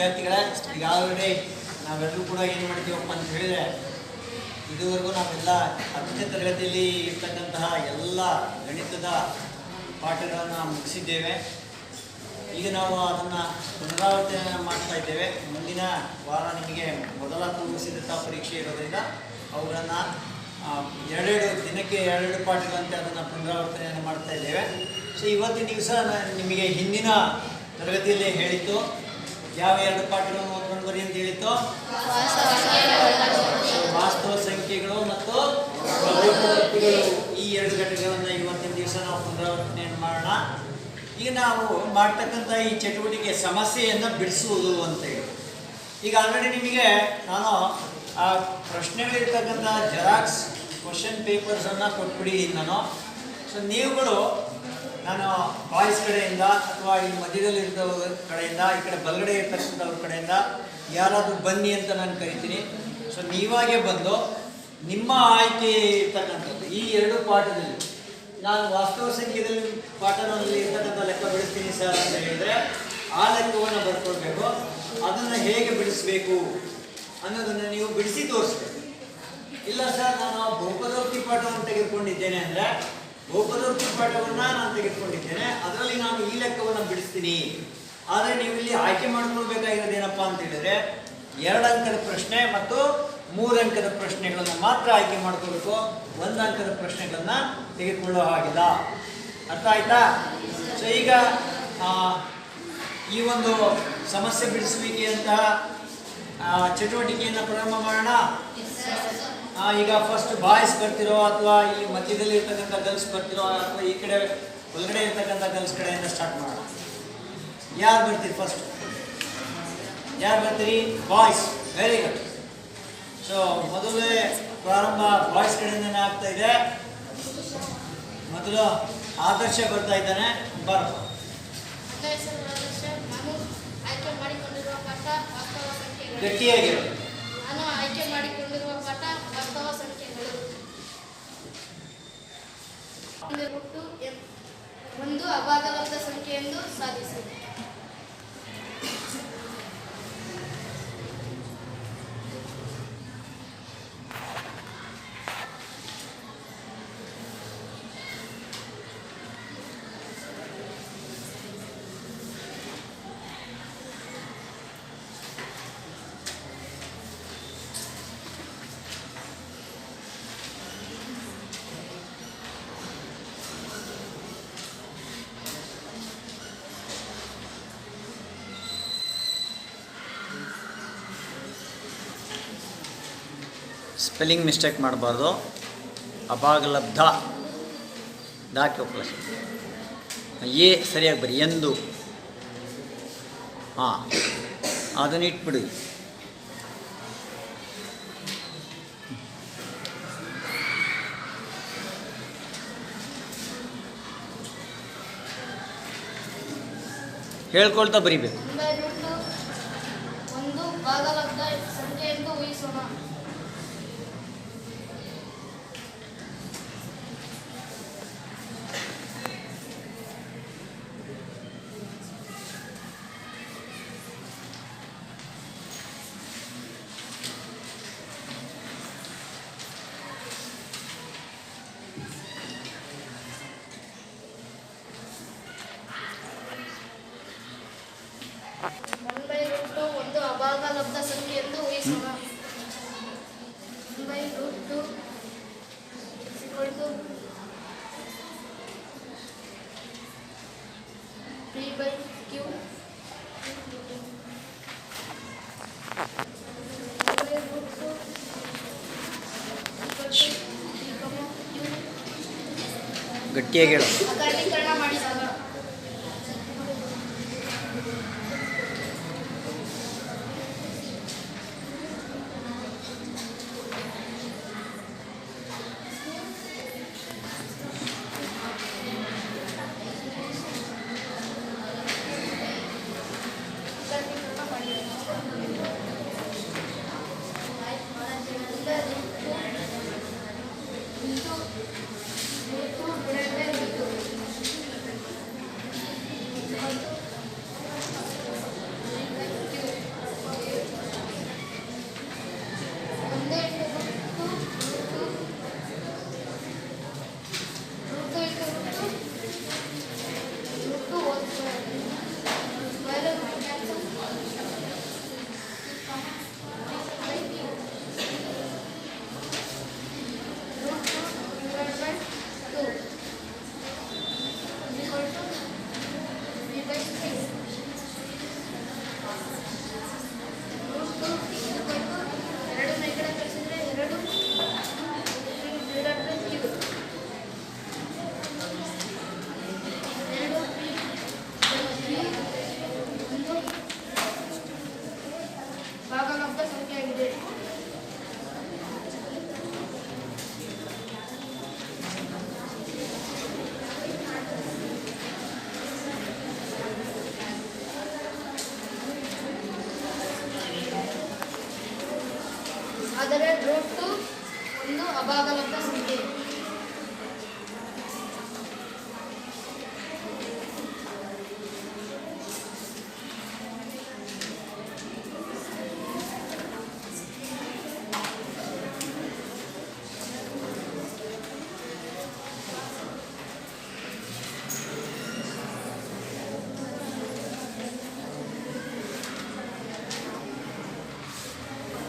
ವಿದ್ಯಾರ್ಥಿಗಳೇ, ಈಗ ಆಲ್ರೆಡಿ ನಾವೆಲ್ಲರೂ ಕೂಡ ಏನು ಮಾಡ್ತೀವಪ್ಪ ಅಂತ ಹೇಳಿದರೆ, ಇದುವರೆಗೂ ನಾವೆಲ್ಲ 10ನೇ ತರಗತಿಯಲ್ಲಿ ಇರ್ತಕ್ಕಂತಹ ಎಲ್ಲ ಗಣಿತದ ಪಾಠಗಳನ್ನು ಮುಗಿಸಿದ್ದೇವೆ. ಈಗ ನಾವು ಅದನ್ನು ಪುನರಾವರ್ತನೆ ಮಾಡ್ತಾ ಇದ್ದೇವೆ. ಮುಂದಿನ ವಾರ ನಿಮಗೆ ಮೊದಲ ಪೂರ್ವ ಸಿದ್ಧತಾ ಪರೀಕ್ಷೆ ಇರೋದರಿಂದ ಅವುಗಳನ್ನು ದಿನಕ್ಕೆ 2 ಪಾಠಗಳಂತೆ ಅದನ್ನು ಪುನರಾವರ್ತನೆಯನ್ನು ಮಾಡ್ತಾ ಇದ್ದೇವೆ. ಸೊ ಇವತ್ತಿನ ದಿವಸ ನಿಮಗೆ ಹಿಂದಿನ ತರಗತಿಯಲ್ಲಿ ಹೇಳಿತ್ತು, ಯಾವ 2 ಪಾಠಗಳನ್ನು ಓದ್ಕೊಂಡು ಬರಿ ಅಂತ ಹೇಳಿತ್ತು. ವಾಸ್ತವ ಸಂಖ್ಯೆಗಳು ಮತ್ತು ಈ 2 ಘಟಕಗಳನ್ನು ಇವತ್ತಿನ ದಿವಸ ನಾವು ಪುನರಾವರ್ತನೆಯನ್ನು ಮಾಡೋಣ. ಈಗ ನಾವು ಮಾಡ್ತಕ್ಕಂಥ ಈ ಚಟುವಟಿಕೆ ಸಮಸ್ಯೆಯನ್ನು ಬಿಡಿಸುವುದು ಅಂತೇಳಿ. ಈಗ ಆಲ್ರೆಡಿ ನಿಮಗೆ ನಾನು ಆ ಪ್ರಶ್ನೆಗಳಿರ್ತಕ್ಕಂಥ ಜೆರಾಕ್ಸ್ ಕ್ವಶನ್ ಪೇಪರ್ಸನ್ನು ಕೊಟ್ಬಿಟ್ಟಿದ್ದೀನಿ ನಾನು. ಸೊ ನೀವುಗಳು ನಾನು ಬಾಯ್ಸ್ ಕಡೆಯಿಂದ ಅಥವಾ ಈ ಮಧ್ಯದಲ್ಲಿದ್ದವ್ರ ಕಡೆಯಿಂದ, ಈ ಕಡೆ ಬಲಗಡೆ ಇರ್ತಕ್ಕಂಥವ್ರ ಕಡೆಯಿಂದ ಯಾರಾದರೂ ಬನ್ನಿ ಅಂತ ನಾನು ಕರಿತೀನಿ. ಸೊ ನೀವಾಗೇ ಬಂದು ನಿಮ್ಮ ಆಯ್ಕೆ ಇರ್ತಕ್ಕಂಥದ್ದು ಈ 2 ಪಾಠದಲ್ಲಿ, ನಾನು ವಾಸ್ತವ ಸಂಖ್ಯೆಯಲ್ಲಿ ಪಾಠದಲ್ಲಿ ಇರ್ತಕ್ಕಂಥ ಲೆಕ್ಕ ಬಿಡಿಸ್ತೀನಿ ಸರ್ ಅಂತ ಹೇಳಿದರೆ ಆ ಲೆಕ್ಕವನ್ನು ಬರ್ಕೊಳ್ಬೇಕು. ಅದನ್ನು ಹೇಗೆ ಬಿಡಿಸಬೇಕು ಅನ್ನೋದನ್ನು ನೀವು ಬಿಡಿಸಿ ತೋರಿಸ್ಬೇಕು. ಇಲ್ಲ ಸರ್ ನಾನು ಬಹುಪದೋಕ್ತಿ ಪಾಠವನ್ನು ತೆಗೆದುಕೊಂಡಿದ್ದೇನೆ ಅಂದರೆ ಬಹುಪದೋಕ್ತಿ ಪಾಠವನ್ನು ನಾನು ತೆಗೆದುಕೊಂಡಿದ್ದೇನೆ, ಅದರಲ್ಲಿ ನಾನು ಈ ಲೆಕ್ಕವನ್ನು ಬಿಡಿಸ್ತೀನಿ. ಆದರೆ ನೀವು ಇಲ್ಲಿ ಆಯ್ಕೆ ಮಾಡ್ಕೊಳ್ಬೇಕಾಗಿರೋದು ಏನಪ್ಪ ಅಂತ ಹೇಳಿದರೆ 2 ಅಂಕದ ಪ್ರಶ್ನೆ ಮತ್ತು 3 ಅಂಕದ ಪ್ರಶ್ನೆಗಳನ್ನು ಮಾತ್ರ ಆಯ್ಕೆ ಮಾಡ್ಕೋಬೇಕು. 1 ಅಂಕದ ಪ್ರಶ್ನೆಗಳನ್ನು ತೆಗೆದುಕೊಳ್ಳೋ ಹಾಗಿಲ್ಲ. ಅರ್ಥ ಆಯ್ತಾ? ಸೊ ಈಗ ಈ ಒಂದು ಸಮಸ್ಯೆ ಬಿಡಿಸುವಿಕೆಯಂತಹ ಚಟುವಟಿಕೆಯನ್ನು ಪ್ರಾರಂಭ ಮಾಡೋಣ. ಈಗ ಫಸ್ಟ್ ಬಾಯ್ಸ್ ಬರ್ತಿರೋ ಅಥವಾ ಈ ಮಧ್ಯದಲ್ಲಿ ಇರ್ತಕ್ಕಂಥ ಗರ್ಲ್ಸ್ ಬರ್ತಿರೋ ಅಥವಾ ಈ ಕಡೆ ಒಳಗಡೆ ಇರ್ತಕ್ಕಂಥ ಗರ್ಲ್ಸ್ ಕಡೆಯಿಂದ ಸ್ಟಾರ್ಟ್ ಮಾಡೋಣ. ಯಾರು ಬರ್ತೀರಿ ಫಸ್ಟ್? ಯಾರು ಬರ್ತೀರಿ? ಬಾಯ್ಸ್. Very good. ಸೊ ಮೊದಲೇ ಪ್ರಾರಂಭ ಬಾಯ್ಸ್ ಕಡೆಯಿಂದನೇ ಆಗ್ತಾ ಇದೆ. ಮೊದಲು ಆದರ್ಶ ಬರ್ತಾ ಇದ್ದಾನೆ. ಬರೋ ಗಟ್ಟಿಯಾಗಿರೋ. ನಾನು ಆಯ್ಕೆ ಮಾಡಿಕೊಂಡಿರುವ ಪಾಠ ವಾಸ್ತವ ಸಂಖ್ಯೆಗಳು. 1 ಅಭಾಗಲಬ್ಧ ಸಂಖ್ಯೆ ಎಂದು ಸಾಧಿಸಿ. ಸ್ಪೆಲ್ಲಿಂಗ್ ಮಿಸ್ಟೇಕ್ ಮಾಡಬಾರ್ದು. ಅಭಾಗಲಬ್ಧ ದಾಕಿ ಹೋಗ್ಲ ಸರಿಯಾಗಿ ಬರಿ. ಎಂದು ಅದನ್ನು ಇಟ್ಬಿಡಿ. ಹೇಳ್ಕೊಳ್ತಾ ಬರಿಬೇಕು. 1 ಭಾಗಲಬ್ಧ ಸಂಖ್ಯೆ ಎಂದು ಊಹಿಸೋಣ. ಒಂದು ಅಭಾಗಲಬ್ಧ ಸಂಖ್ಯೆ ಎಂದು ಊಹಿಸೋಣ. 1/2 3/q. ಗಟ್ಟಿಯಾಗಿ ಹೇಳು. ಅಕಾರಣೀಕರಣ ಮಾಡಿದಾಗ ಅಭಾಗಲಬ್ಧ ಸಂಖ್ಯೆ.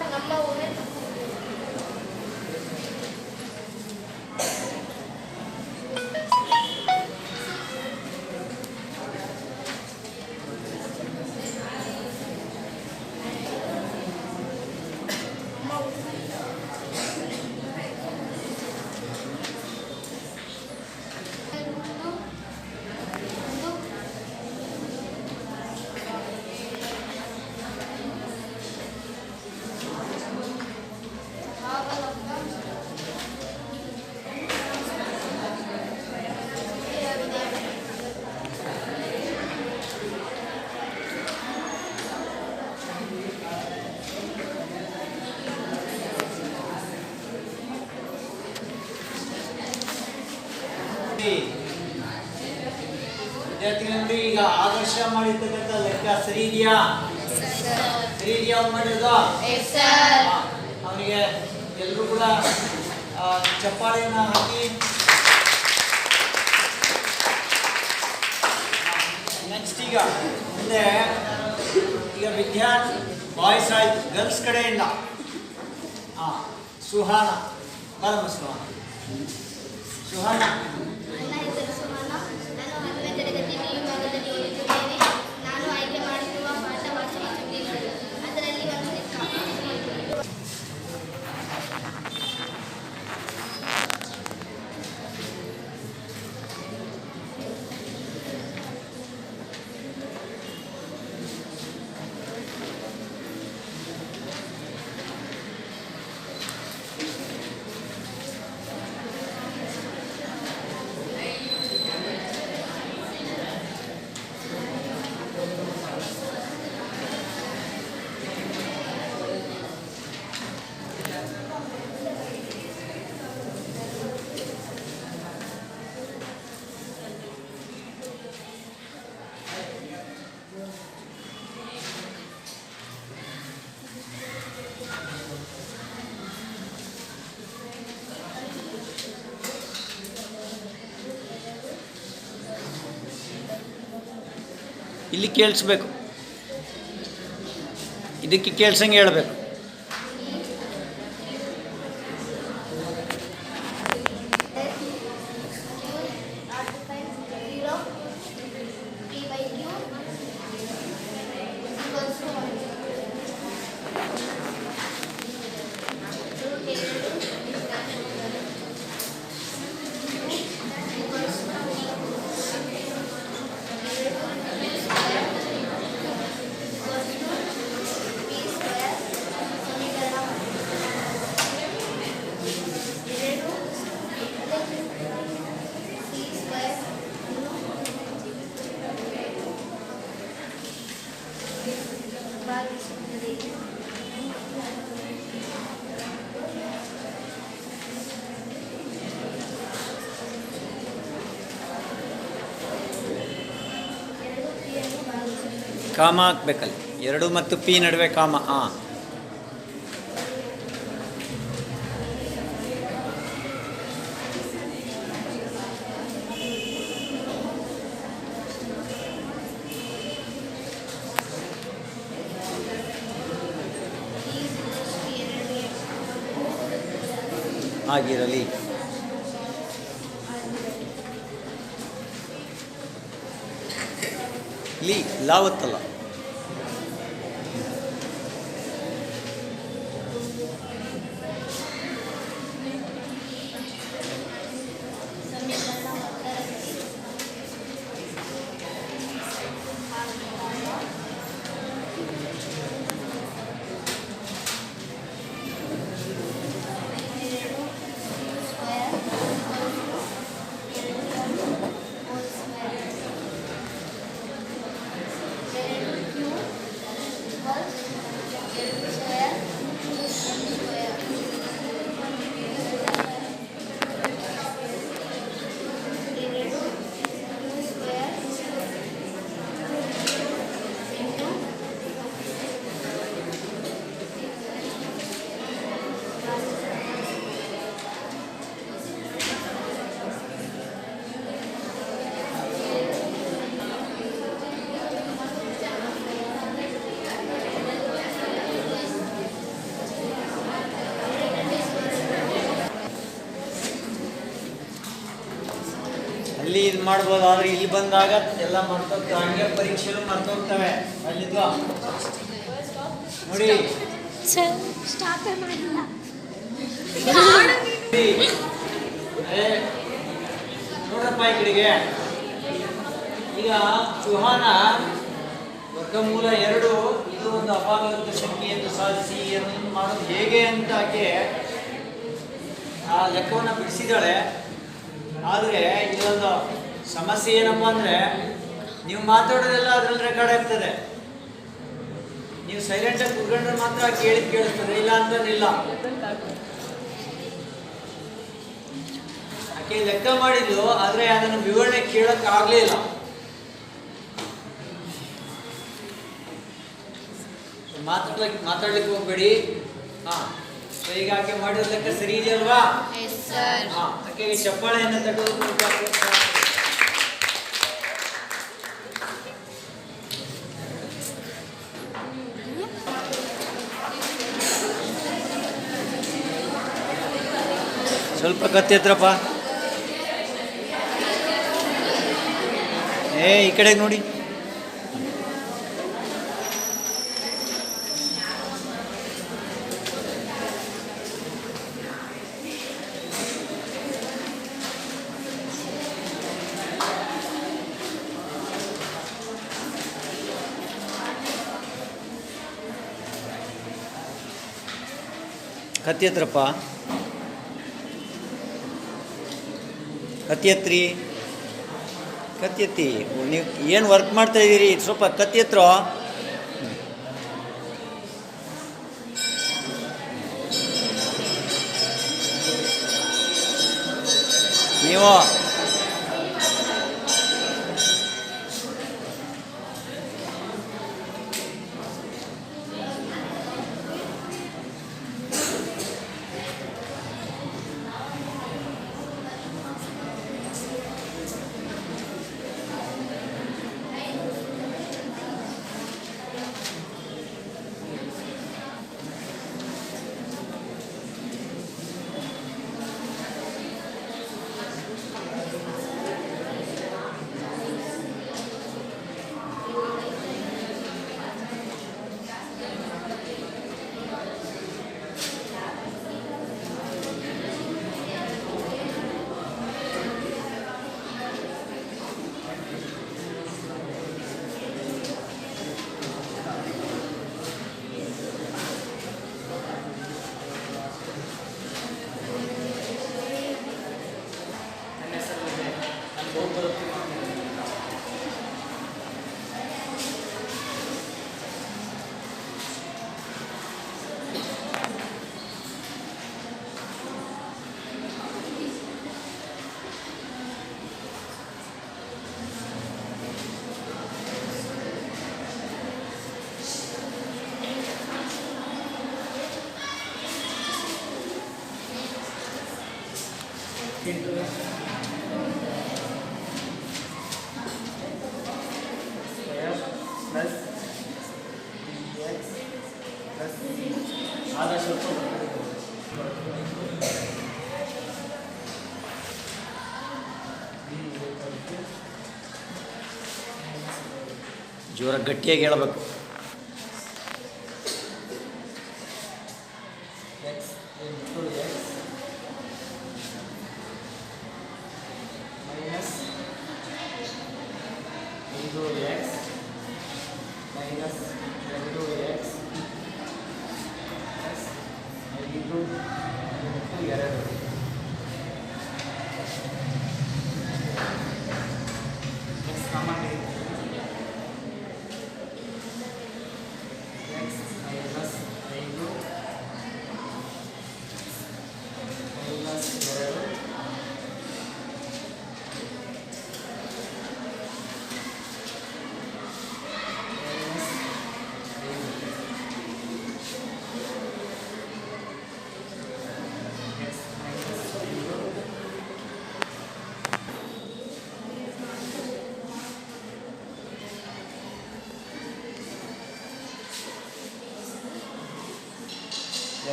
ನಮ್ಮ ಊರೇ ವಿದ್ಯಾರ್ಥಿಗಳಲ್ಲಿ ಈಗ ಆದರ್ಶ ಮಾಡಿರ್ತಕ್ಕಂಥ ಲೆಕ್ಕ ಸರಿ ಇದೆಯಾ? ಸರಿ ಇದೆಯಾ ಅವ್ನು ಮಾಡಿರೋದು? ಅವನಿಗೆ ಎಲ್ಲರೂ ಕೂಡ ಚಪ್ಪಾಳೆಯನ್ನ ಹಾಕಿ. ನೆಕ್ಸ್ಟ್ ಈಗ ಮುಂದೆ ಈಗ ವಿದ್ಯಾರ್ಥಿ ಬಾಯ್ಸ್ ಆಯ್ತು, ಗರ್ಲ್ಸ್ ಕಡೆಯಿಂದ ಸುಹಾನ ಬರಮ್ಮ ಸುಹಾನ. ನನ್ನ ಹೆಸರು ಸುಮನ. ನಾನು 10ನೇ ತರಗತಿ ಬಿ ವಿಭಾಗದಲ್ಲಿ ಓದುತ್ತಿದ್ದೇನೆ. ನಾನು ಆಯ್ಕೆ ಮಾಡಿರುವ ಪಾಠ ಭಾಷೆ ಇಂಗ್ಲಿಷ್. ಅದರಲ್ಲಿ ಒಂದು ಲೆಕ್ಕ. ಇಲ್ಲಿ ಕೇಳಿಸ್ಬೇಕು, ಇದಕ್ಕೆ ಕೇಳ್ಸಂಗೆ ಹೇಳ್ಬೇಕು. ಕಾಮ ಹಾಕ್ಬೇಕಲ್ಲಿ, 2 ಮತ್ತು ಪಿ ನಡುವೆ ಕಾಮ. ಆಗಿರಲಿ. ಲಾವತ್ತಲ್ಲ. ಎರಡು ಅಲ್ಲಿ ಇದು ಮಾಡ್ಬೋದು, ಆದರೆ ಇಲ್ಲಿ ಬಂದಾಗ ಎಲ್ಲ ಮರ್ತೋಗ್ತವೆ. ಹಂಗೆ ಪರೀಕ್ಷೆಗಳು ಮರ್ತೋಗ್ತವೆ. ಅಲ್ಲಿದ್ವಾ ನೋಡಿ ಸ್ಟಾರ್ಟ್ ಮಾಡಿಲ್ಲ. ಏ, ನೋಡ್ರಪ್ಪ ಈ ಕಡೆಗೆ. ಈಗ ಚುಹಾನ ವರ್ಗಮೂಲ 2 ಇದು ಒಂದು ಅಪಾಗವಂತ ಸಂಖ್ಯೆಯನ್ನು ಸಾಧಿಸಿ ಅದನ್ನು ಮಾಡೋದು ಹೇಗೆ ಅಂತ ಆಕೆ ಆ ಲೆಕ್ಕವನ್ನು ಬಿಡಿಸಿದ್ದಾಳೆ. ಆದರೆ ಇದೊಂದು ಸಮಸ್ಯೆ ಏನಪ್ಪ ಅಂದರೆ, ನೀವು ಮಾತಾಡೋದೆಲ್ಲ ಅದರಲ್ಲಿ ರೆಕಾರ್ಡ್ ಆಗ್ತದೆ. ನೀವು ಸೈಲೆಂಟಾಗಿ ಕುತ್ಕೊಂಡ್ರೆ ಮಾತ್ರ ಕೇಳಿಸ್ತದೆ, ಇಲ್ಲ ಅಂತಂದಿಲ್ಲ. ಆಕೆ ಲೆಕ್ಕ ಮಾಡಿದ್ಲು, ಆದರೆ ಅದನ್ನು ವಿವರಣೆ ಕೇಳೋಕ್ಕೆ ಆಗಲೇ ಇಲ್ಲ. ಮಾತಾಡ್ಲಿಕ್ಕೆ ಹೋಗ್ಬೇಡಿ. ಹಾಂ, ಈಗ ಆಕೆ ಮಾಡಿರೋ ಲೆಕ್ಕ ಸರಿ ಇದೆಯಲ್ವಾ? ಹಾಂ, ಆಕೆಗೆ ಚಪ್ಪಾಳೆಯನ್ನು ತಟ್ಟೋದು. ಸ್ವಲ್ಪ ಕತ್ತಿ ಹತ್ರಪ್ಪ. ಈ ಕಡೆಗೆ ನೋಡಿ. ಕತ್ತಿ ಹತ್ರಪ್ಪ, ಕತ್ತಿ ಹತ್ರಿ, ಕತ್ತಿ ಎತ್ತಿ. ನೀವು ಏನು ವರ್ಕ್ ಮಾಡ್ತಾ ಇದ್ದೀರಿ? ಸ್ವಲ್ಪ ಕತ್ತಿ ಹತ್ರ. ನೀವು ಜೋರ ಗಟ್ಟಿಯಾಗಿ ಹೇಳಬೇಕು.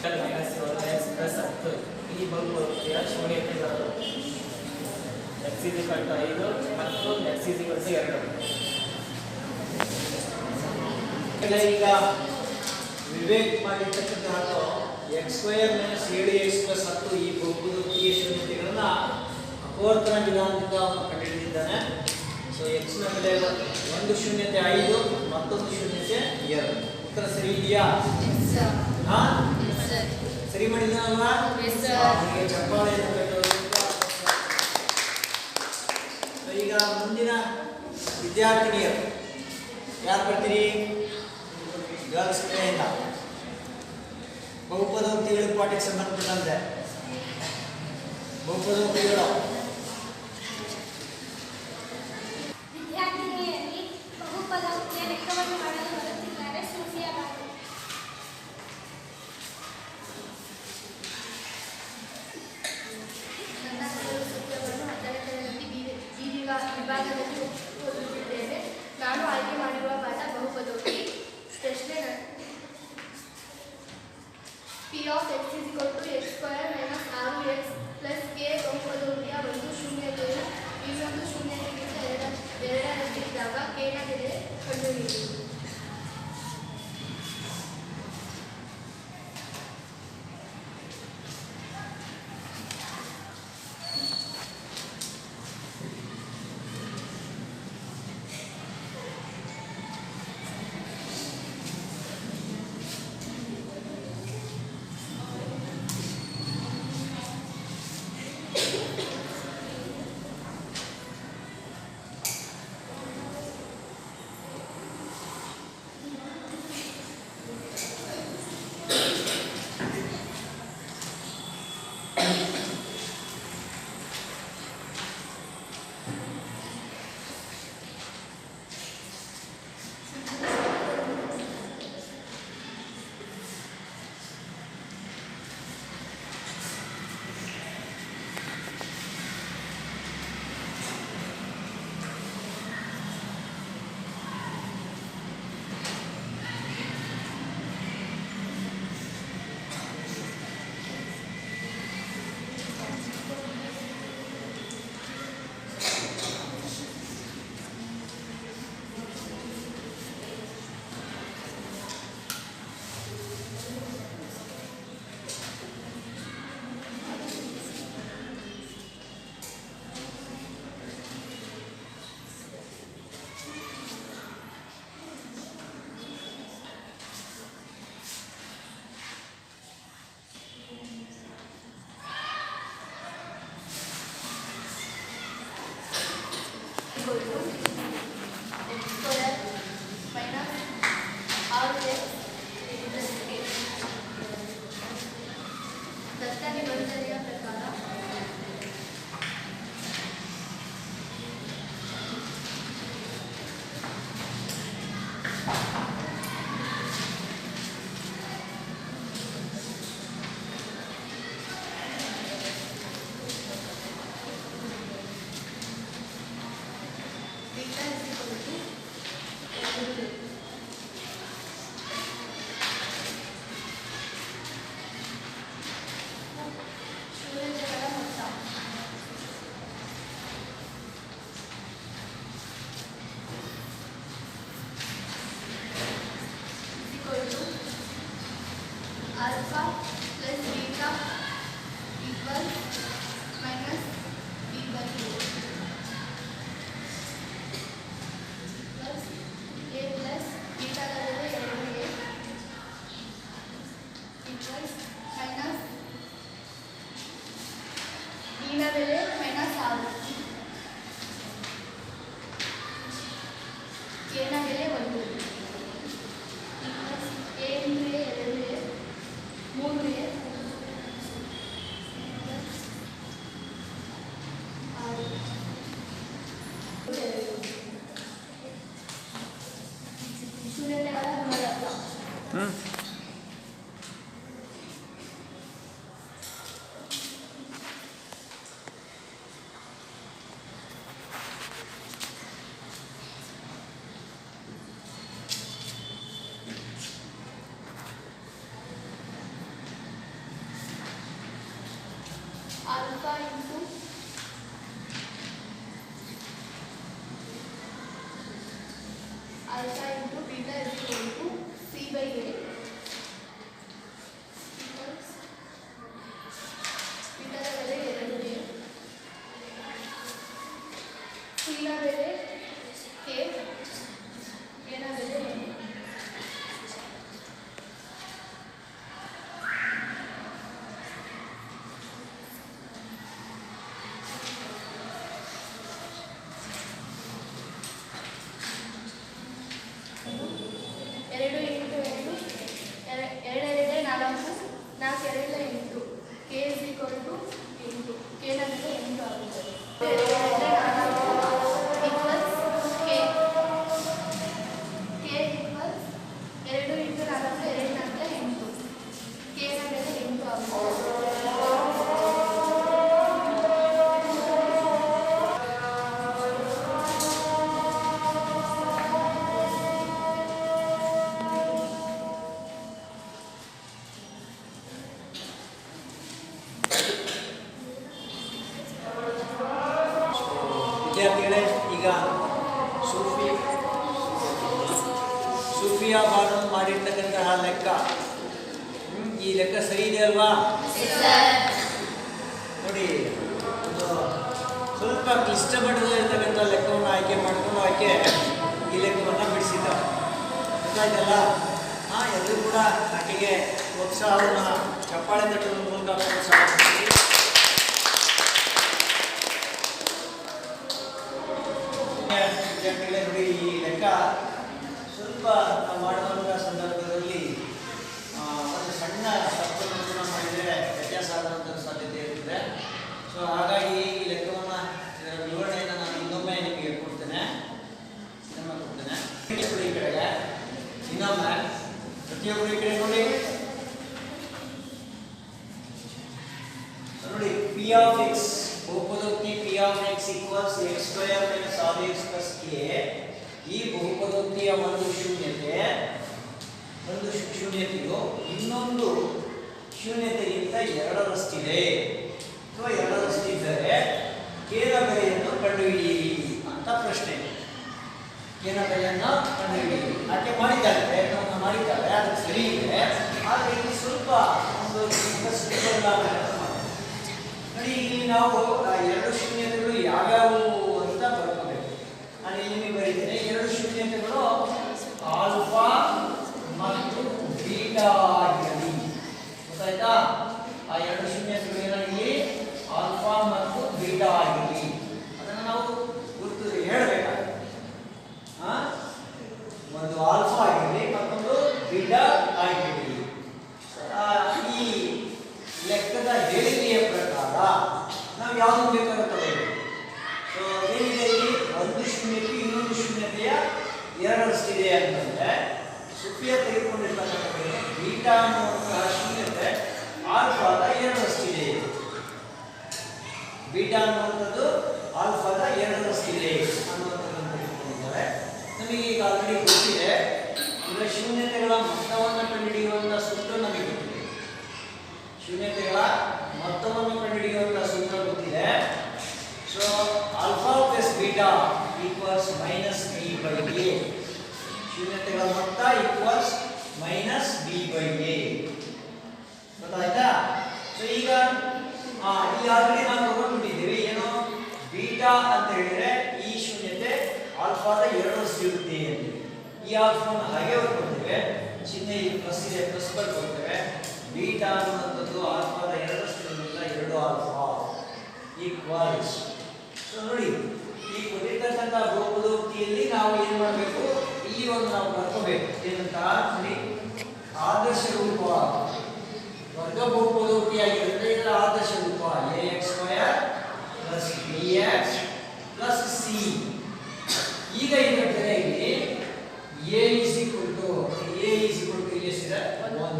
ಮೈನಸ್ 1x ಪ್ಲಸ್ 10 ಈ ಬಹುಪದೋಕ್ತಿಯ ಶೂನ್ಯತೆಗಳು x = 5 ಮತ್ತು x = 2. ಈಗ ವಿವೇಕ್ ಮಾಡಿರ್ತಕ್ಕಂಥದ್ದು x² - 7x + 10 ಈ ಬಹುಪದೋಕ್ತಿಯ ಶೂನ್ಯತೆಗಳನ್ನು ಅಪವರ್ತನ ವಿಧಾನದಿಂದ ಅವನು ಕಂಡುಹಿಡಿದಿದ್ದಾನೆ. ಸೊ x ನ ಬೆಲೆ ಒಂದು ಶೂನ್ಯತೆ 5, ಮತ್ತೊಂದು ಶೂನ್ಯತೆ 2. ಉತ್ತರ ಸರಿ ಇದೆಯಾ? ಹಾ, ಸರಿ ಮಾಡಿದ್ದಾನಲ್ವಾ? ಅವನಿಗೆ ಚಪ್ಪಾಳೆಯನ್ನು ಕಟ್ಟೋದು. ಈಗ ಮುಂದಿನ ವಿದ್ಯಾರ್ಥಿನಿಯರು ಯಾರು ಬರ್ತೀರಿ? ಗರ್ಲ್ಸ್ ಕಡೆಯಿಂದ ಬಹುಪದೋಕ್ತಿಗಳು ಪಾಠಕ್ಕೆ ಸಂಬಂಧಪಟ್ಟಂತೆ ಬಹುಪದೋಕ್ತಿಗಳು. ವಿದ್ಯಾರ್ಥಿನಿಯಲ್ಲಿ ಬಹುಪದೋಕ್ತಿಯ ಲೆಕ್ಕವನ್ನು ಮಾಡಲು ಬರುತ್ತಿದ್ದಾರೆ ಸೋಫಿಯಾ ಬಾನು. ನನ್ನ ಹೆಸರು ಸೂತ್ರವನ್ನು 10ನೇ ತರಗತಿ ವಿಭಾಗದಲ್ಲಿ ಓದುತ್ತಿದ್ದೇನೆ. ನಾನು ಆಯ್ಕೆ ಮಾಡಿರುವ ಪಾಠ ಬಹುಪದೋಕ್ತಿ. ಪ್ರಶ್ನೆ P of x = x² - 6x + k ಬಹುಪದೋಕ್ತಿಯ ಒಂದು ಶೂನ್ಯತೆಯು ಇನ್ನೊಂದು ಶೂನ್ಯತೆಗಿಂತ ಎರಡರಷ್ಟಿದ್ದಾಗ k ನ ಬೆಲೆ ಕಂಡುಹಿಡಿಯುವುದು. ದತ್ತ ನಿಬಂಧನೆಯ ಪ್ರಕಾರ ಶೂನ್ಯತೆಗಳ ಮೊತ್ತ alpha plus beta equals minus b/2 plus a plus ಬೀಟಾದ ಬೆಲೆ 2a ಈಕ್ವಲ್ಸ್ ಮೈನಸ್ b ನ ಬೆಲೆ ಮೈನಸ್ 6 a ನ ಬೆಲೆ 1 equals a into a 2a 3a ಶೂನ್ಯತೆಗಳ ಗುಣಲಬ್ಧ alpha into beta is equal to c by a ಬೀಟಾದ ಬೆಲೆ 2a ಸಿನ ಬೆಲೆ ಕೆ ಎನ ಬೆಲೆ ಎನ್. ಎರಡು ಇಂಟು ಎರಡೆರಡೆ 4 4 ಎರಡೇ 8 ಕೆ ಇಸ್ ಈಕ್ವಲ್ ಟು 8 ಕೆನ ಬೆಲೆ 8 ಆಗುತ್ತದೆ. ಎರಡೆರಡೆ 4 ಈಕ್ವಲ್ಸ್ ಕೆ ಈಕ್ವಲ್ಸ್ 2 ಇಂಟು 4 2 4 8 ಕೆನ ಬೆಲೆ 8 ಆಗುತ್ತದೆ. ವಿದ್ಯಾರ್ಥಿಗಳೇ, ಈಗ ಸೂಫಿಯಾ ಬಾನು ಮಾಡಿರ್ತಕ್ಕಂತಹ ಲೆಕ್ಕ, ಈ ಲೆಕ್ಕ ಸರಿ ಇದೆ ಅಲ್ವಾ? ನೋಡಿ, ಒಂದು ಸ್ವಲ್ಪ ಕ್ಲಿಷ್ಟಪಟ್ಟದಿರ್ತಕ್ಕಂಥ ಲೆಕ್ಕವನ್ನು ಆಯ್ಕೆ ಮಾಡಿಕೊಂಡು ಈ ಲೆಕ್ಕವನ್ನು ಬಿಡಿಸಿದ್ದಾರೆ. ಗೊತ್ತಾಯ್ತಲ್ಲ? ಎಲ್ಲರೂ ಕೂಡ ಆಕೆಗೆ ಉತ್ಸಾಹವನ್ನು ಚಪ್ಪಾಳೆ ತಟ್ಟುವ ಮೂಲಕ ಪ್ರೋತ್ಸಾಹ ಕೊಡ್ತೀವಿ. ವಿದ್ಯಾರ್ಥಿಗಳೇ, ನೋಡಿ, ಈ ಲೆಕ್ಕ ಸ್ವಲ್ಪ ನಾವು ಮಾಡುವಂಥ ಸಂದರ್ಭದಲ್ಲಿ ಒಂದು ಸಣ್ಣ ತಪ್ಪನ್ನು ಕೂಡ ಮಾಡಿದರೆ ವ್ಯತ್ಯಾಸ ಆಗುವಂಥ ಸಾಧ್ಯತೆ ಇರುತ್ತೆ. ಸೊ ಹಾಗಾಗಿ ಈ ಲೆಕ್ಕವನ್ನು ವಿವರಣೆಯನ್ನು ನಾನು ಇನ್ನೊಮ್ಮೆ ನಿಮಗೆ ಕೊಡ್ತೇನೆ. ಈ ಕಡೆಗೆ ಇನ್ನೊಮ್ಮೆ ಪ್ರತಿಯೊಬ್ಬರು ಈ ಕಡೆ ನೋಡಿ. ನೋಡಿ, ಪಿ ಆಫ್ ಎಕ್ಸ್ ಬಹುಪದೋಕ್ತಿ p of x equals x square minus r x plus k. ಈ ಬಹುಪದೋಕ್ತಿಯ ಒಂದು ಶೂನ್ಯತೆಯು ಇನ್ನೊಂದು ಶೂನ್ಯತೆಗಿಂತ ಎರಡರಷ್ಟಿದೆ. ಅಥವಾ ಎರಡರಷ್ಟಿದ್ದರೆ ಕೇನ ಬೆಲೆಯನ್ನು ಕಂಡುಹಿಡಿಯಿರಿ ಅಂತ ಪ್ರಶ್ನೆ. ಕೇನ ಬೆಲೆಯನ್ನು ಕಂಡುಹಿಡಿಯಿರಿ ಆಕೆ ಮಾಡಿದ್ದಾರೆ, ಪ್ರಯತ್ನವನ್ನು ಮಾಡಿದ್ದಾರೆ, ಅದು ಸರಿ ಇದೆ. ಆದರೆ ಇಲ್ಲಿ ಸ್ವಲ್ಪ ನೋಡಿ, ಇಲ್ಲಿ ನಾವು ಎರಡು ಶೂನ್ಯತೆಗಳು ಯಾವ್ಯಾವು ಅಂತ ಬರ್ಕೋಬೇಕು. ನಾನು ಇಲ್ಲಿ ನಿಮಗೆ ಬರೀತೇನೆ. ಎರಡು ಶೂನ್ಯತೆಗಳು ಆಲ್ಫಾ ಮತ್ತು ಬೀಟಾ ಆಗಿರಲಿ. ಗೊತ್ತಾಯ್ತಾ? ಆ ಎರಡು ಶೂನ್ಯತೆಗಳು ಏನಾಗಲಿ? ಆಲ್ಫಾ ಮತ್ತು ಬೀಟಾ ಆಗಿರಲಿ. ಅದನ್ನು ನಾವು ಗುರುತು ಹೇಳಬೇಕಾಗುತ್ತೆ. ಒಂದು ಆಲ್ಫಾ ಆಗಿರಲಿ, ಮತ್ತೊಂದು ಬೀಟಾ ಆಗಿರಲಿ. ಈ ಲೆಕ್ಕದ ಹೇಳಿಕೆಯ ಪ್ರಕಾರ ನಾವು ಯಾವುದು ಬೇಕಾದ್ರೂ ತಗೋಬೇಕು. ಸೊ ಏನಿದೆ ಇಲ್ಲಿ? ಒಂದು ಶೂನ್ಯತೆ ಇನ್ನೊಂದು ಶೂನ್ಯತೆಯ ಎರಡರಷ್ಟಿದೆ ಅಂತಂದರೆ ಸುಫಿಯಾ ತೆಗೆದುಕೊಂಡಿರ್ತಕ್ಕಂಥ ಬೀಟಾ ಅನ್ನುವಂತಹ ಶೂನ್ಯತೆ ಆಲ್ಫಾದ ಎರಡರಷ್ಟಿದೆ. ಬೀಟಾ ಅನ್ನುವಂಥದ್ದು ಆಲ್ಫಾದ ಎರಡರಷ್ಟಿದೆ ಅನ್ನುವಂಥದ್ದನ್ನು ತೆಗೆದುಕೊಂಡಿದ್ದಾರೆ. ನಮಗೆ ಈಗ ಆಲ್ರೆಡಿ ಗೊತ್ತಿದೆ. ಅಂದರೆ ಶೂನ್ಯತೆಗಳ ಮೊತ್ತವನ್ನು ಕಂಡುಹಿಡಿಯುವಂಥ ಸೂತ್ರ ನಮಗೆ ಗೊತ್ತಿದೆ. ಶೂನ್ಯತೆಗಳ ಮೊತ್ತವನ್ನು ಕಂಡುಹಿಡಿಯುವಂಥ ಸೂತ್ರ ಗೊತ್ತಿದೆ. So alpha plus beta equals minus b by a. ಶೂನ್ಯತೆಗಳ ಮೊತ್ತ equals minus b by a. ಗೊತ್ತಾಯ್ತಾ? ಸೊ ಈಗ ಈ ಆಲ್ರೆಡಿ ನಾವು ತಗೊಂಡ್ಬಿಟ್ಟಿದ್ದೀವಿ. ಏನು? ಬೀಟಾ ಅಂತ ಹೇಳಿದ್ರೆ ಈ ಶೂನ್ಯತೆ ಆಲ್ಫಾದ ಎರಡರಷ್ಟು ಇರುತ್ತೆ ಅಂತ. ಈ ಆಲ್ಫಾವನ್ನು ಹಾಗೆ ಬರ್ಕೊಳ್ತೇವೆ, ಚಿಹ್ನೆ ಪ್ಲಸ್ ಇದೆ, ಪ್ಲಸ್ ಬರ್ಕೊಳ್ತೇವೆ. ಬೀಟಾ ಅನ್ನುವಂಥದ್ದು ಆಲ್ಫಾದ ಎರಡರಷ್ಟಿರೋದ್ರಿಂದ 2 ಆಲ್ಫಾ ಈಕ್ವಲ್ಸ್. ಸೊ ನೋಡಿ, ಈ ಕೊಟ್ಟಿರ್ತಕ್ಕಂಥ ಬಹುಪದೋಕ್ತಿಯಲ್ಲಿ ನಾವು ಏನು ಮಾಡಬೇಕು? ಇಲ್ಲಿ ಒಂದು ನಾವು ಬರ್ಕೋಬೇಕು. ಏನಂತ ನೋಡಿ, ಆದರ್ಶ ರೂಪ ವರ್ಗ ಬಹುಪದೋಕ್ತಿಯಾಗಿರುತ್ತೆ. ಇದರ ಆದರ್ಶ ರೂಪ ax² plus bx plus c. ಈಗ ಇದರ ಬೆಲೆ ಇಲ್ಲಿ a is equal to ಎಷ್ಟಿದೆ? 1.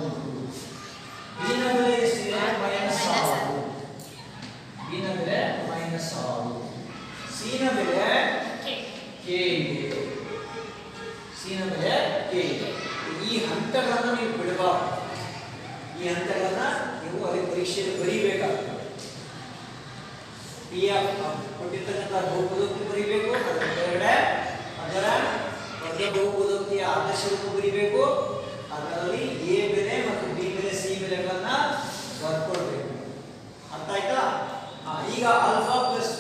b ನ ಬೆಲೆ ಎಷ್ಟಿದೆ? -6. b ನ ಬೆಲೆ -6. c ನ ಬೆಲೆ k ಇದೆ. c ನ ಬೆಲೆ k ಇದೆ. ಈ ಹಂತಗಳನ್ನು ನೀವು ಬಿಡಬಾರದು. ಈ ಹಂತಗಳನ್ನು ನೀವು ಅಲ್ಲಿ ಪರೀಕ್ಷೆಯಲ್ಲಿ ಬರೀಬೇಕಾಗ್ತದೆ. ಈ ಕೊಟ್ಟಿರ್ತಕ್ಕಂಥ ಬಹುಪದೋಕ್ತಿ ಬರೀಬೇಕು, ಅದರ ಕೆಳಗಡೆ ಅದರ ವರ್ಗ ಬಹುಪದೋಕ್ತಿಯ ಆದರ್ಶ ರೂಪ ಬರೀಬೇಕು, ಅದರಲ್ಲಿ ಎ ಬೆಲೆ ಮತ್ತು ಬಿ ಬೆಲೆ ಸಿ ಬೆಲೆಗಳನ್ನ ಬರ್ಕೊಳ್ಬೇಕು. ಅರ್ಥ ಆಯ್ತಾ? ಈಗ alpha plus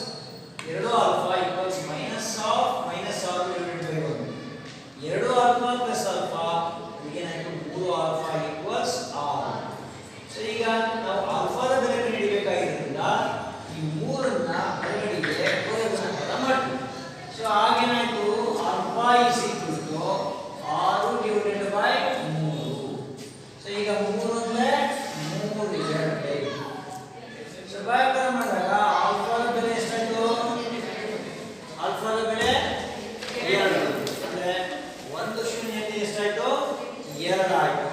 2 alpha equals minus 6 divided by 1. 2 alpha plus alpha ಏನಾಯ್ತು 3 ಆಲ್ಫಾ ಈಕ್ವಲ್ಸ್ 6. ಸೊ ಈಗ ನಾವು ಆಲ್ಫಾದ ಬೆಲೆ ಕಂಡುಹಿಡಿಯಬೇಕಾಗಿರೋದ್ರಿಂದ ಈ 3ಅನ್ನ ಹೊರಗಡೆಗೆ ಪದ ಮಾಡ್ತೀವಿ. ಸೊ ಆಗೇನಾಯ್ತು alpha is equal to 6 divided by 3. So ಈಗ 3 ಅಂದ್ರೆ 3 2. ಸೊ ಭಾಗಾಕಾರ ಮಾಡಿದಾಗ ಆಲ್ಫಾದ ಬೆಲೆ ಎಷ್ಟಾಯ್ತು? ಆಲ್ಫಾದ ಬೆಲೆ 2 ಅಂದ್ರೆ ಒಂದು ಶೂನ್ಯತೆ ಎಷ್ಟಾಯ್ತು? 2 ಆಯ್ತು.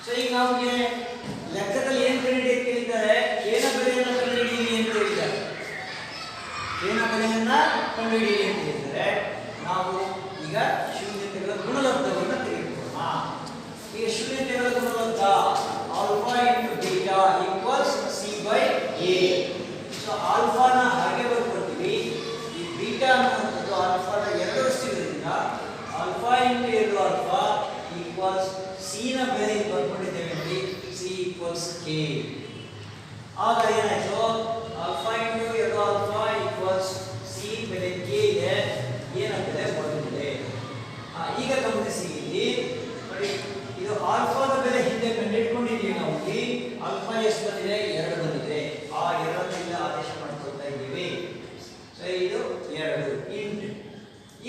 ಸೊ ಈಗ ನಮಗೆ ಲೆಕ್ಕದಲ್ಲಿ ಏನು ಕಂಡುಹಿಡಿಯಕ್ಕೆ ಹೇಳಿದ್ದಾರೆ? ಕೇನ ಬೆಲೆಯನ್ನು ಕಂಡುಹಿಡಿಯಿರಿ ಅಂತ ಹೇಳಿದ್ದಾರೆ. ಕೇನ ಬೆಲೆಯನ್ನ ಕಂಡುಹಿಡಿಯಿರಿ ಅಂತ ಹೇಳಿದರೆ ನಾವು ಈಗ ಶೂನ್ಯತೆಗಳ ಗುಣಲಬ್ಧವನ್ನು ತೆಗೆದುಕೊಳ್ಳೋಣ. ಈಗ ಶೂನ್ಯತೆಗಳ ಗುಣಲಬ್ಧ alpha into beta equals c by a. So ಆಲ್ಫಾನ ಹಾಗೆ ಬರ್ಕೊಳ್ತೀವಿ, ಈ ಬೀಟಾ ಅನ್ನುವಂಥದ್ದು ಆಲ್ಫಾದ 2 ಇರೋದ್ರಿಂದ alpha into 2 alpha equals c ನ ಬೆಲೆ ಬರ್ಕೊಂಡಿದ್ದೇವೆ ನೋಡಿ, ಸಿ ಈಕ್ವಲ್ಸ್ ಕೆ. ಆಗ ಏನಾಯ್ತು? Alpha into 2 alpha equals c ಬೆಲೆ ಕೆ ಇದೆ, ಏನ ಬೆಲೆ ಬಂದಿದೆ. ಈಗ ಗಮನಿಸಿ ಇಲ್ಲಿ ನೋಡಿ, ಇದು ಆಲ್ಫಾದ ಬೆಲೆ ಹಿಂದೆ ಕಂಡುಹಿಡ್ಕೊಂಡಿದ್ದೀವಿ ನಾವು. ಇಲ್ಲಿ ಆಲ್ಫಾ ಎಷ್ಟು ಬಂದಿದೆ? 2 ಬಂದಿದೆ. ಆ 2 ಆದೇಶ ಮಾಡ್ಕೊಳ್ತಾ ಇದ್ದೀವಿ. ಸೊ ಇದು 2 ಇಂಟು,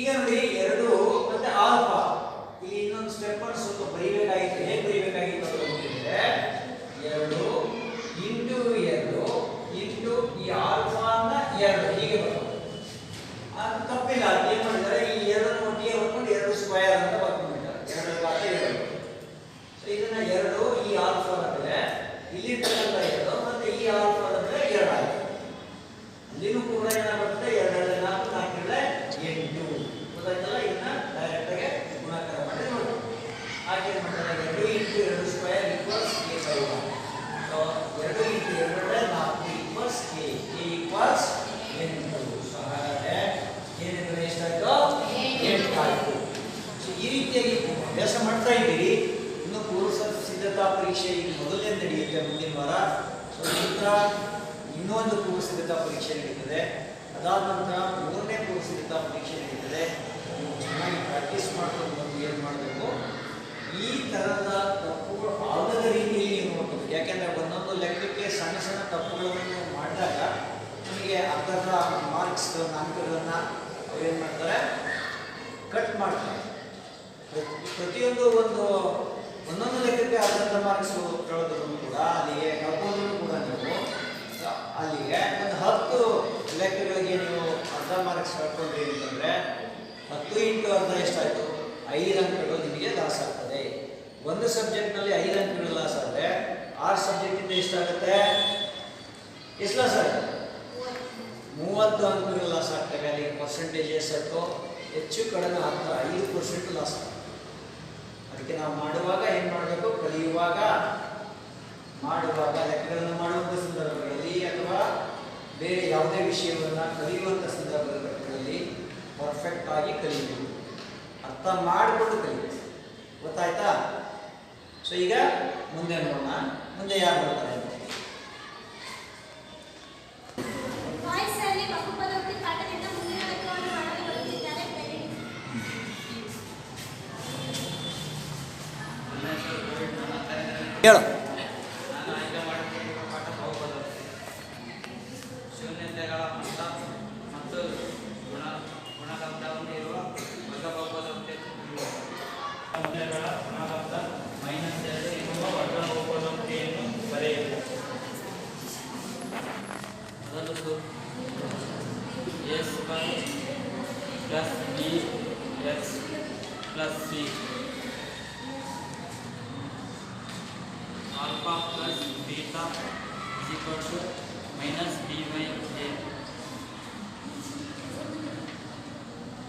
ಈಗ ನೋಡಿ 2 ಮತ್ತೆ ಆಲ್ಫಾ. ಇಲ್ಲಿ ಇನ್ನೊಂದು ಸ್ಟೆಪ್ ಅನ್ನು ಸ್ವಲ್ಪ ಬರೀಬೇಕಾಗಿತ್ತು. ಹೇಗೆ ಬರೀಬೇಕಾಗಿತ್ತು ಅಂತ ಹೇಳಿದ್ರೆ 2 ಇಂಟು 2 ಇಂಟು ಈ ಆಲ್ಫಾ ಅನ್ನ 2 ಹೀಗೆ ಬರ್ತದೆ. ಅದು ತಪ್ಪಿಲ್ಲ. ಏನು ಮಾಡಿದ್ದಾರೆ? ಈ 2 ಒಟ್ಟಿಗೆ ಬರ್ಕೊಂಡು 2 ಸ್ಕ್ವೇರ್ ಅಂತ ಬರ್ಕೊಂಡಿದ್ದಾರೆ. 2 ಘಾತ 2. ಸೊ ಇದನ್ನ 2 ಈ ಆಲ್ಫಾದ ಬೆಲೆ ಇಲ್ಲಿರ್ತಕ್ಕಂಥ 2 ಮತ್ತೆ ಈ ಆಲ್ಫಾದ ಬೆಲೆ 2 ಆಗಿದೆ. ಅಲ್ಲಿನೂ ಕೂಡ ಏನಾಗುತ್ತೆ? 2 4 4 8. ಗೊತ್ತಾಯ್ತಲ್ಲ? ಇದನ್ನ ಡೈರೆಕ್ಟ್ ಆಗಿ ಗುಣಾಕಾರ ಮಾಡಿ ನೋಡಿ. ಹಾಗೆ ಏನು ಮಾಡ್ತಾರೆ? 2 into 2 square equals K by 1. So 2 into 2 4 equals K. K equals 8. So ಹಾಗಾದ್ರೆ ಏನಿದೆ? ಎಷ್ಟಾಯ್ತು? 8 ಆಯಿತು. ಸೊ ಈ ರೀತಿಯಾಗಿ ಅಭ್ಯಾಸ ಮಾಡ್ತಾ ಇದ್ದೀರಿ. ಇನ್ನು ಪೂರ್ವ ಸಿದ್ಧತಾ ಪರೀಕ್ಷೆ ಈಗ ಮೊದಲನೇ ನಡೆಯುತ್ತೆ ಮುಂದಿನ ವಾರ. ಸೊ ನಂತರ ಇನ್ನೊಂದು ಪೂರ್ವ ಸಿದ್ಧತಾ ಪರೀಕ್ಷೆ ನಡೀತದೆ. ಅದಾದ ನಂತರ 3ನೇ ಪೂರ್ವ ಸಿದ್ಧತಾ ಪರೀಕ್ಷೆ ನಡೀತದೆ. ನೀವು ಚೆನ್ನಾಗಿ ಪ್ರಾಕ್ಟೀಸ್ ಮಾಡ್ಕೊಂಡು ಬಂದು ಏನು ಮಾಡಬೇಕು? ಈ ಥರದ ತಪ್ಪುಗಳು ಆಗದ ರೀತಿಯಲ್ಲಿ ನೀವು ನೋಡಬೇಕು. ಯಾಕೆಂದರೆ ಒಂದೊಂದು ಲೆಕ್ಕಕ್ಕೆ ಸಣ್ಣ ಸಣ್ಣ ತಪ್ಪುಗಳನ್ನು ಮಾಡಿದಾಗ ನಮಗೆ ಅರ್ಧ ಮಾರ್ಕ್ಸ್ಗಳನ್ನ ಅಂಕಗಳನ್ನು ಅವ್ರೇನು ಮಾಡ್ತಾರೆ? ಕಟ್ ಮಾಡ್ತಾರೆ. ಪ್ರತಿಯೊಂದು ಒಂದೊಂದು ಲೆಕ್ಕಕ್ಕೆ ಅರ್ಧ ಮಾರ್ಕ್ಸ್ ಕಳೆದ್ರು ಕೂಡ ಅಲ್ಲಿಗೆ ಕಳ್ಕೊಂಡ್ರೂ ಕೂಡ ನೀವು ಅಲ್ಲಿಗೆ ಒಂದು 10 ಲೆಕ್ಕಗಳಿಗೆ ನೀವು ಅರ್ಧ ಮಾರ್ಕ್ಸ್ ಕಳ್ಕೊಂಡ್ರಿ ಅಂತಂದರೆ 10 ಇಂಟು ಅರ್ಧ ಎಷ್ಟಾಯಿತು? 5 ಅಂಕಗಳು ನಿಮಗೆ ಲಾಸ್ ಆಗ್ತದೆ. ಒಂದು ಸಬ್ಜೆಕ್ಟ್ನಲ್ಲಿ 5 ಅಂಕಗಳು ಲಾಸ್ ಆದರೆ 6 ಸಬ್ಜೆಕ್ಟಿಂದ ಎಷ್ಟಾಗುತ್ತೆ? ಎಷ್ಟು ಲಾಸ್ ಆಗುತ್ತೆ? 30 ಅಂಕಗಳು ಲಾಸ್ ಆಗ್ತವೆ. ಅಲ್ಲಿಗೆ ಪರ್ಸೆಂಟೇಜ್ ಎಷ್ಟಾಯ್ತು? ಹೆಚ್ಚು ಕಡಿಮೆ 5% ಲಾಸ್ ಆಗ್ತದೆ. ಅದಕ್ಕೆ ನಾವು ಮಾಡುವಾಗ ಏನು ಮಾಡಬೇಕು? ಕಲಿಯುವಾಗ ಲೆಕ್ಕಗಳನ್ನು ಮಾಡುವಂಥ ಸಂದರ್ಭಗಳಲ್ಲಿ ಅಥವಾ ಬೇರೆ ಯಾವುದೇ ವಿಷಯವನ್ನು ಕಲಿಯುವಂಥ ಸಂದರ್ಭಗಳಲ್ಲಿ ಪರ್ಫೆಕ್ಟ್ ಆಗಿ ಕಲಿಯಬೇಕು. ಅರ್ಥ ಮಾಡಿಕೊಂಡು ಕಲಿಬೇಕು. ಗೊತ್ತಾಯ್ತಾ? ಸೊ ಈಗ ಮುಂದೆ ನೋಡೋಣ. ಮುಂದೆ ಯಾರು ಬರ್ತಾರೆ ಅಂತ. ವಾಯ್ಸಲ್ಲಿ ಬಹುಪದೋಕ್ತಿ ಪಾಠದಿಂದ ಮುಂದಿನ ಲೆಕ್ಕವನ್ನು ಮಾಡಲು ಬರುತ್ತಿದ್ದಾರೆ. ಹೇಳು. ನಾನು ಆಯ್ಕೆ ಮಾಡಿಕೊಂಡಿರುವ ಪಾಠ ಬಹುಪದೋಕ್ತಿ. ಶೂನ್ಯತೆಗಳ ಮೊತ್ತ ಮತ್ತು ಗುಣಲಬ್ಧವನ್ನು ಇರುವ ವರ್ಗ ಬಹುಪದೋಕ್ತಿ. ಶೂನ್ಯತೆಗಳ ಗುಣಲಬ್ಧ -2 ಇರುವ ವರ್ಗ ಬಹುಪದೋಕ್ತಿಯನ್ನು ಬರೆಯಿರಿ. ಮೊದಲು a square plus bx plus c alpha plus beta equal to minus b by a.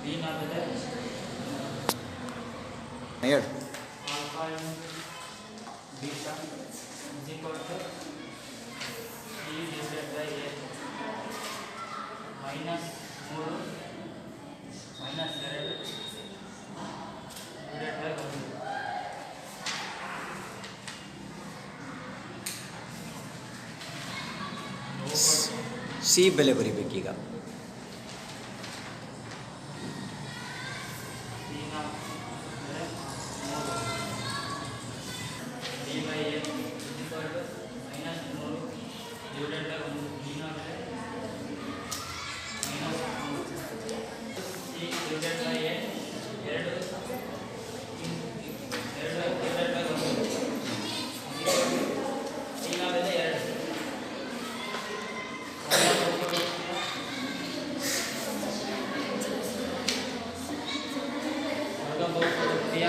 b ನ ಬೆಲೆ ಹೇಳು. Alpha into beta equal to c divided by a. C ಬೆಲೆ ಬರಿಬೇಕೀಗ. ಈಗ ಅಂದರೆ 3 d by n equal to -3 divided by 1 ಡಿನ ಬೆಲೆ -3 c divided by n 2 divided by 1 ಡಿನ ಬೆಲೆ 2 ವರ್ಗಬಹುಪದೀಯ